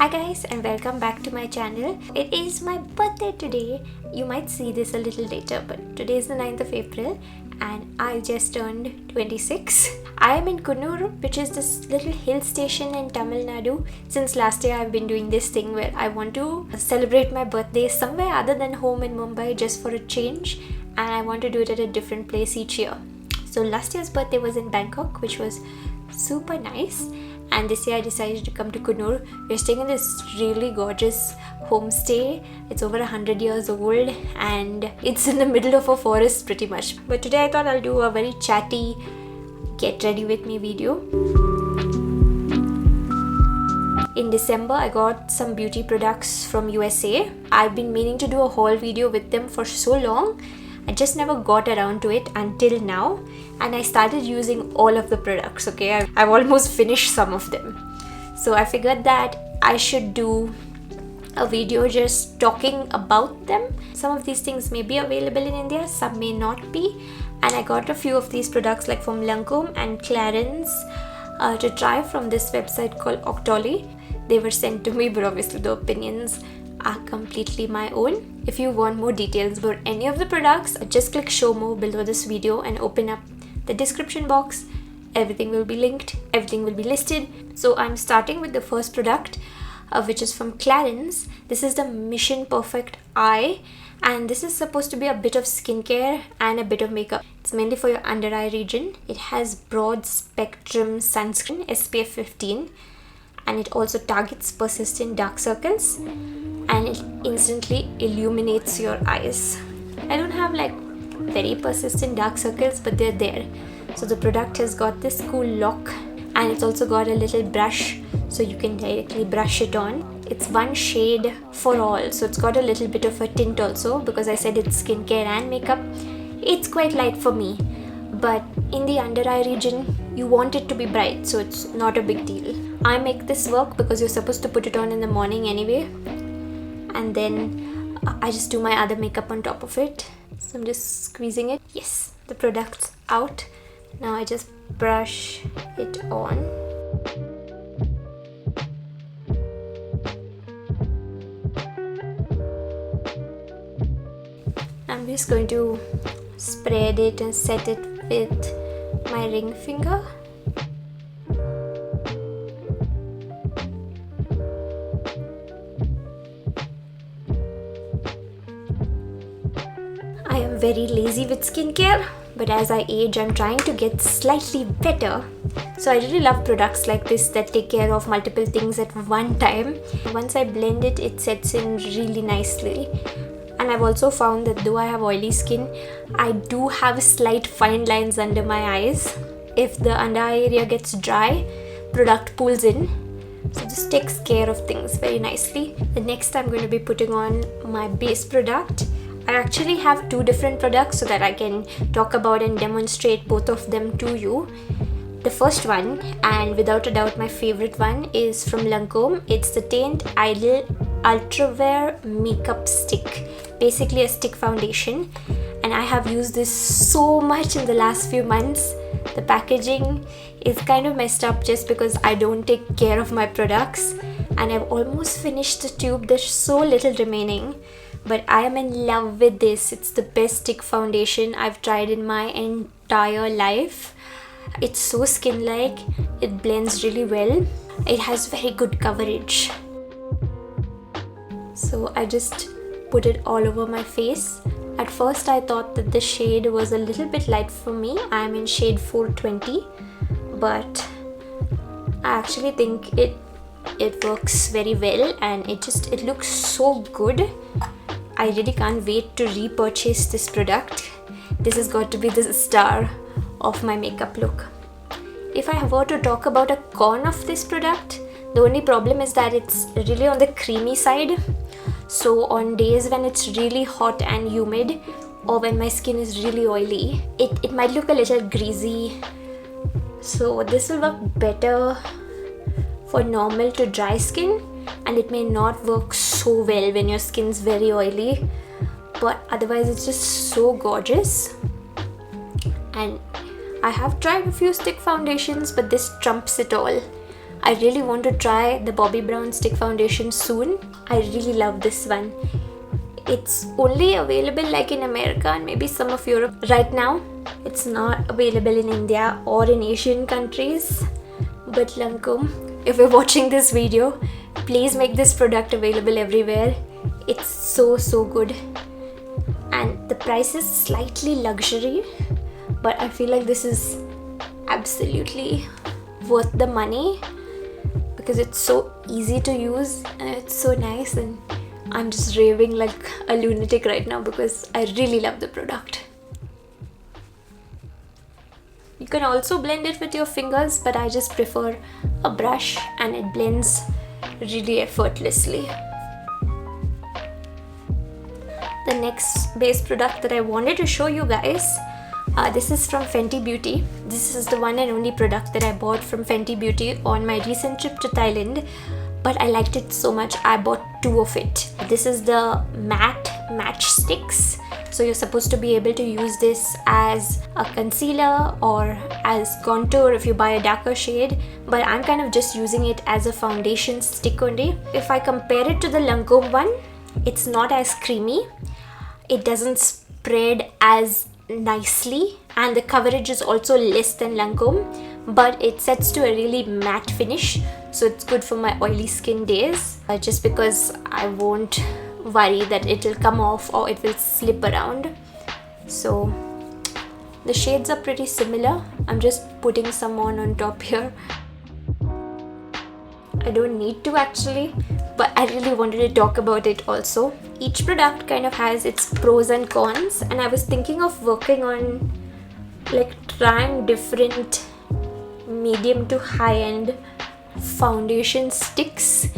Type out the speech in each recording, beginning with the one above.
Hi guys, and welcome back to my channel. It is my birthday today. You might see this a little later, but today is the 9th of April and I just turned 26. I am in Kannur, which is this little hill station in Tamil Nadu. Since last year I've been doing this thing where I want to celebrate my birthday somewhere other than home in Mumbai just for a change, and I want to do it at a different place each year. So last year's birthday was in Bangkok, which was super nice, and this year I decided to come to Kannur. We're staying in this really gorgeous homestay. It's over 100 years old and it's in the middle of a forest pretty much. But today I thought I'll do a very chatty get ready with me video. In December I got some beauty products from USA. I've been meaning to do a haul video with them for so long. I just never got around to it until now, and I started using all of the products. Okay, I've almost finished some of them, so I figured that I should do a video just talking about them. Some of these things may be available in India, some may not be, and I got a few of these products like from Lancome and Clarins to try from this website called Idole. They were sent to me, but obviously the opinions are completely my own. If you want more details about any of the products, just click show more below this video and open up the description box. Everything will be linked, everything will be listed. So I'm starting with the first product, which is from Clarins. This is the Mission Perfect Eye, and this is supposed to be a bit of skincare and a bit of makeup. It's mainly for your under eye region. It has broad spectrum sunscreen SPF 15, and it also targets persistent dark circles, and it instantly illuminates your eyes. I don't have like very persistent dark circles, but they're there. So the product has got this cool lock, and it's also got a little brush so you can directly brush it on. It's one shade for all, so it's got a little bit of a tint also, because I said it's skincare and makeup. It's quite light for me, but in the under eye region you want it to be bright, so it's not a big deal. I make this work because you're supposed to put it on in the morning anyway, and then I just do my other makeup on top of it. So I'm just squeezing it. Yes, the product's out. Now I just brush it on. I'm just going to spread it and set it with my ring finger. I am very lazy with skincare, but as I age I'm trying to get slightly better. So I really love products like this that take care of multiple things at one time. Once I blend it, it sets in really nicely. And I've also found that though I have oily skin, I do have slight fine lines under my eyes. If the under eye area gets dry, product pulls in. So this takes care of things very nicely. The next I'm going to be putting on my base product. I actually have two different products so that I can talk about and demonstrate both of them to you. The first one, and without a doubt my favorite one, is from Lancome. It's the Teint Idole Ultrawear Makeup Stick. Basically a stick foundation, and I have used this so much in the last few months. The packaging is kind of messed up just because I don't take care of my products, and I've almost finished the tube. There's so little remaining, but I am in love with this. It's the best stick foundation I've tried in my entire life. It's so skin-like, it blends really well, it has very good coverage. So I just put it all over my face. At first I thought that the shade was a little bit light for me. I am in shade 420, but I actually think it works very well, and it looks so good. I really can't wait to repurchase this product. This has got to be the star of my makeup look. If I were to talk about a con of this product, the only problem is that it's really on the creamy side. So on days when it's really hot and humid, or when my skin is really oily, it might look a little greasy. So this will work better for normal to dry skin, and it may not work so well when your skin's very oily, but otherwise it's just so gorgeous. And I have tried a few stick foundations, but this trumps it all. I really want to try the Bobbi Brown stick foundation soon. I really love this one. It's only available like in America and maybe some of Europe right now. It's not available in India or in Asian countries. But Lancome, if you're watching this video, please make this product available everywhere. It's so good. And the price is slightly luxury, but I feel like this is absolutely worth the money because it's so easy to use and it's so nice, and I'm just raving like a lunatic right now because I really love the product. You can also blend it with your fingers, but I just prefer a brush and it blends really effortlessly. The next base product that I wanted to show you guys, this is from Fenty Beauty. This is the one and only product that I bought from Fenty Beauty on my recent trip to Thailand, but I liked it so much I bought 2 of it. This is the matte MatchStix. So you're supposed to be able to use this as a concealer or as contour if you buy a darker shade, but I'm kind of just using it as a foundation stick only. If I compare it to the Lancome one, it's not as creamy. It doesn't spread as nicely and the coverage is also less than Lancome, but it sets to a really matte finish, so it's good for my oily skin days, just because I won't worry that it will come off or it will slip around. So the shades are pretty similar. I'm just putting some on top here. I don't need to actually, but I really wanted to talk about it also. Each product kind of has its pros and cons, and I was thinking of working on like trying different medium to high-end foundation sticks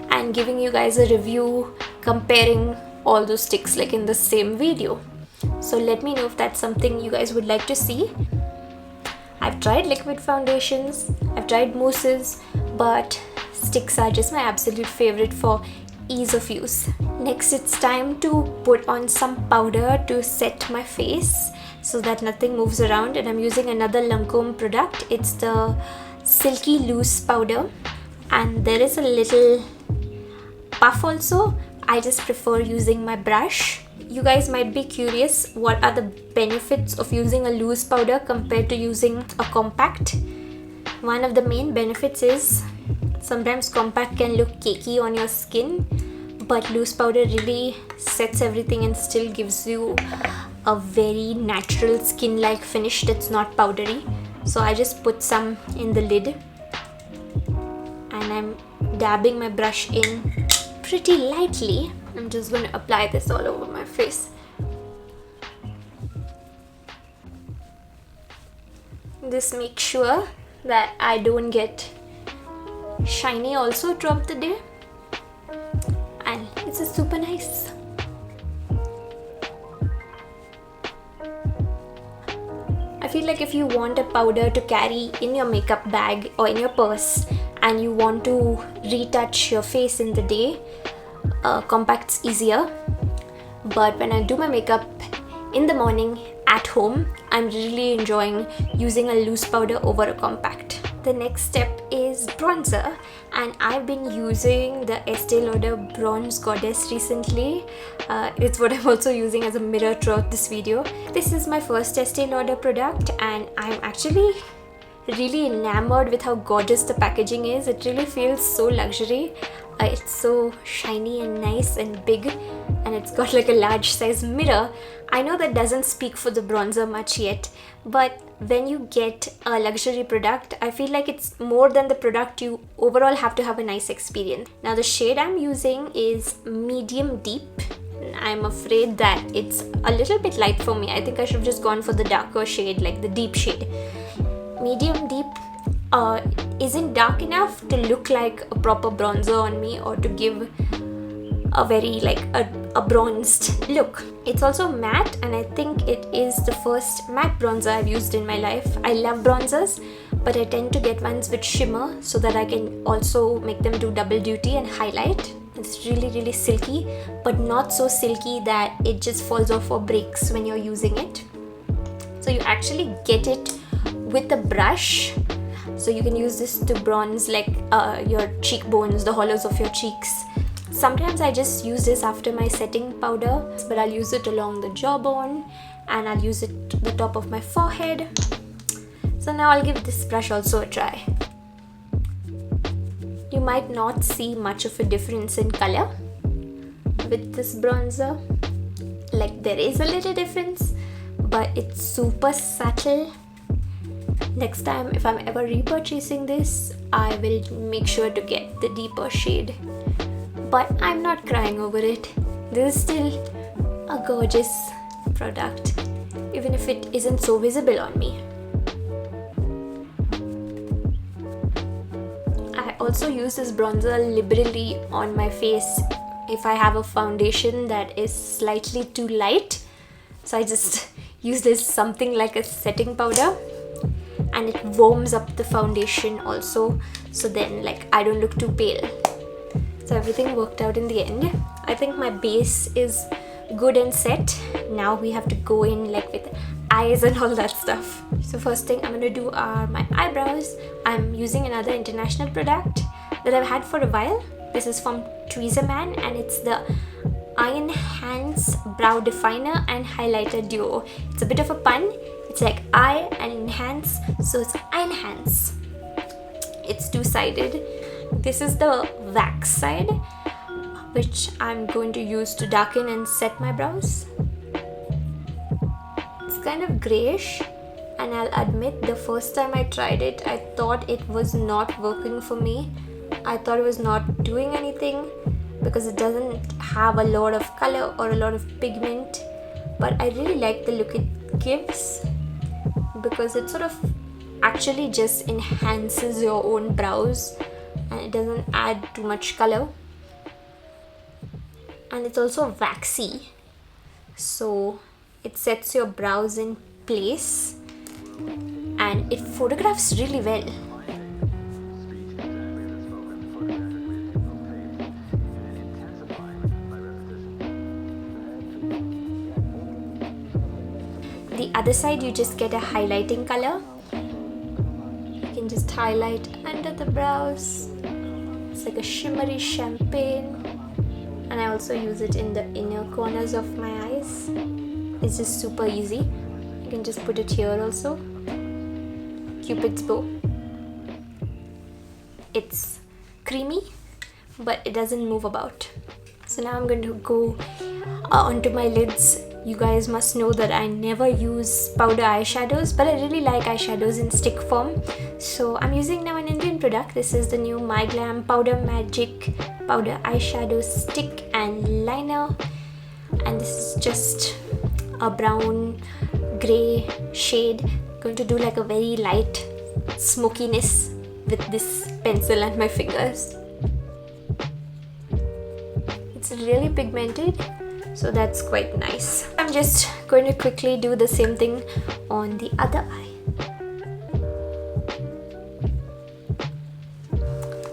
and giving you guys a review comparing all those sticks like in the same video. So let me know if that's something you guys would like to see. I've tried liquid foundations, I've tried mousses, but sticks are just my absolute favorite for ease of use. Next, it's time to put on some powder to set my face so that nothing moves around, and I'm using another Lancome product. It's the Silky Loose powder, and there is a little puff also. I just prefer using my brush. You guys might be curious, what are the benefits of using a loose powder compared to using a compact? One of the main benefits is sometimes compact can look cakey on your skin, but loose powder really sets everything and still gives you a very natural skin-like finish that's not powdery. So I just put some in the lid and I'm dabbing my brush in pretty lightly. I'm just going to apply this all over my face. This makes sure that I don't get shiny also throughout the day, and it's just super nice. I feel like if you want a powder to carry in your makeup bag or in your purse and you want to retouch your face in the day, compact's easier. But when I do my makeup in the morning at home, I'm really enjoying using a loose powder over a compact. The next step is bronzer, and I've been using the Estee Lauder Bronze Goddess recently. It's what I'm also using as a mirror throughout this video. This is my first Estee Lauder product, and I'm actually really enamored with how gorgeous the packaging is. It really feels so luxury. It's so shiny and nice and big, and it's got like a large size mirror. I know that doesn't speak for the bronzer much yet, but when you get a luxury product, I feel like it's more than the product. You overall have to have a nice experience. Now the shade I'm using is medium deep. I'm afraid that it's a little bit light for me. I think I should have just gone for the darker shade, like the deep shade. Medium deep isn't dark enough to look like a proper bronzer on me or to give a very like a bronzed look. It's also matte, and I think it is the first matte bronzer I've used in my life. I love bronzers, but I tend to get ones with shimmer so that I can also make them do double duty and highlight. It's really silky, but not so silky that it just falls off or breaks when you're using it. So you actually get it with a brush. So you can use this to bronze like your cheekbones, the hollows of your cheeks. Sometimes I just use this after my setting powder, but I'll use it along the jawbone and I'll use it to the top of my forehead. So now I'll give this brush also a try. You might not see much of a difference in color with this bronzer. Like there is a little difference, but it's super subtle. Next time if I'm ever repurchasing this, I will make sure to get the deeper shade. But I'm not crying over it. This is still a gorgeous product, even if it isn't so visible on me. I also use this bronzer liberally on my face if I have a foundation that is slightly too light. So I just use this something like a setting powder, and it warms up the foundation also, so then like I don't look too pale. So everything worked out in the end. I think my base is good and set. Now we have to go in like with eyes and all that stuff. So first thing I'm gonna do are my eyebrows. I'm using another international product that I've had for a while. This is from Tweezerman and it's the Eyenhance Brow Definer and Highlighter Duo. It's a bit of a pun. It's like eye and enhance, so it's Eyenhance. It's two-sided. This is the wax side, which I'm going to use to darken and set my brows. It's kind of grayish, and I'll admit the first time I tried it, I thought it was not working for me. I thought it was not doing anything because it doesn't have a lot of color or a lot of pigment, but I really like the look it gives because it sort of actually just enhances your own brows and it doesn't add too much color, and it's also waxy, so it sets your brows in place and it photographs really well. The other side you just get a highlighting color. You can just highlight under the brows. It's like a shimmery champagne, and I also use it in the inner corners of my eyes. It's just super easy. You can just put it here also. Cupid's bow. It's creamy, but it doesn't move about. So now I'm going to go onto my lids. You guys must know that I never use powder eyeshadows, but I really like eyeshadows in stick form. So I'm using now an Indian product. This is the new MyGlamm Powder Magic Powder Eyeshadow Stick and Liner. And this is just a brown grey shade. I'm going to do like a very light smokiness with this pencil and my fingers. It's really pigmented, so that's quite nice. I'm just going to quickly do the same thing on the other eye.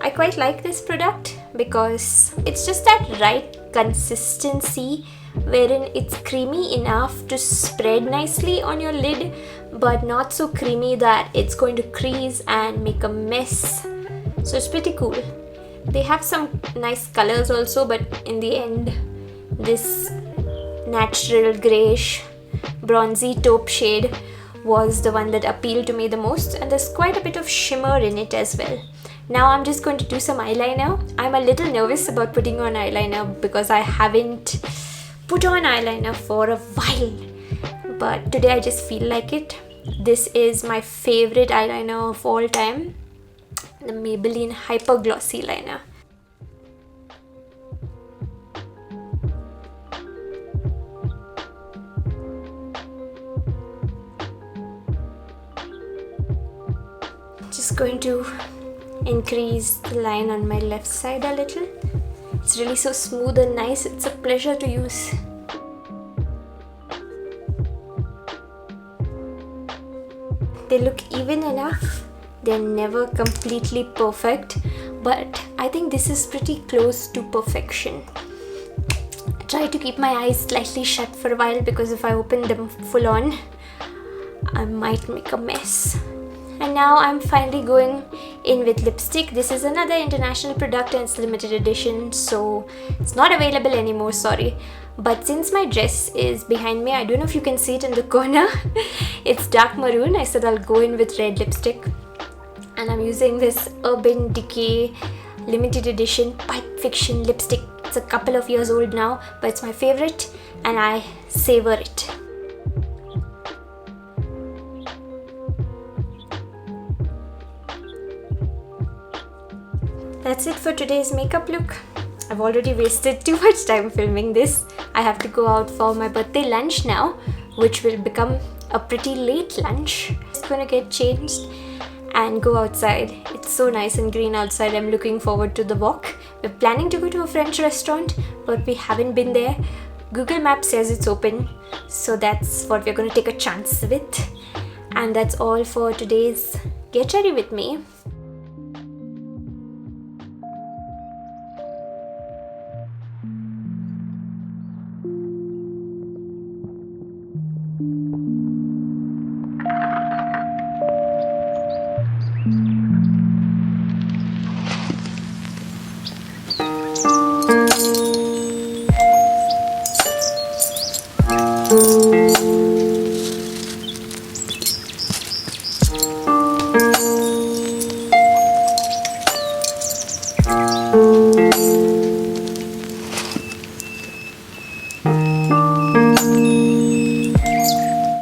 I quite like this product because it's just that right consistency wherein it's creamy enough to spread nicely on your lid, but not so creamy that it's going to crease and make a mess. So it's pretty cool. They have some nice colors also, but in the end this natural greyish bronzy taupe shade was the one that appealed to me the most, and there's quite a bit of shimmer in it as well. Now I'm just going to do some eyeliner. I'm a little nervous about putting on eyeliner because I haven't put on eyeliner for a while, but today I just feel like it. This is my favorite eyeliner of all time, the Maybelline Hyper Glossy Liner. Just going to increase the line on my left side a little. It's really so smooth and nice. It's a pleasure to use. They look even enough. They're never completely perfect, but I think this is pretty close to perfection. I try to keep my eyes slightly shut for a while because if I open them full on, I might make a mess. And now I'm finally going in with lipstick. This is another international product and it's limited edition, so it's not available anymore, sorry. But since my dress is behind me, I don't know if you can see it in the corner, it's dark maroon. I said I'll go in with red lipstick. And I'm using this Urban Decay limited edition Pipe Fiction lipstick. It's a couple of years old now, but it's my favorite and I savor it. That's it for today's makeup look. I've already wasted too much time filming this. I have to go out for my birthday lunch now, which will become a pretty late lunch. Just gonna get changed and go outside. It's so nice and green outside. I'm looking forward to the walk. We're planning to go to a French restaurant, but we haven't been there. Google Maps says it's open, so that's what we're gonna take a chance with. And that's all for today's Get Ready With Me.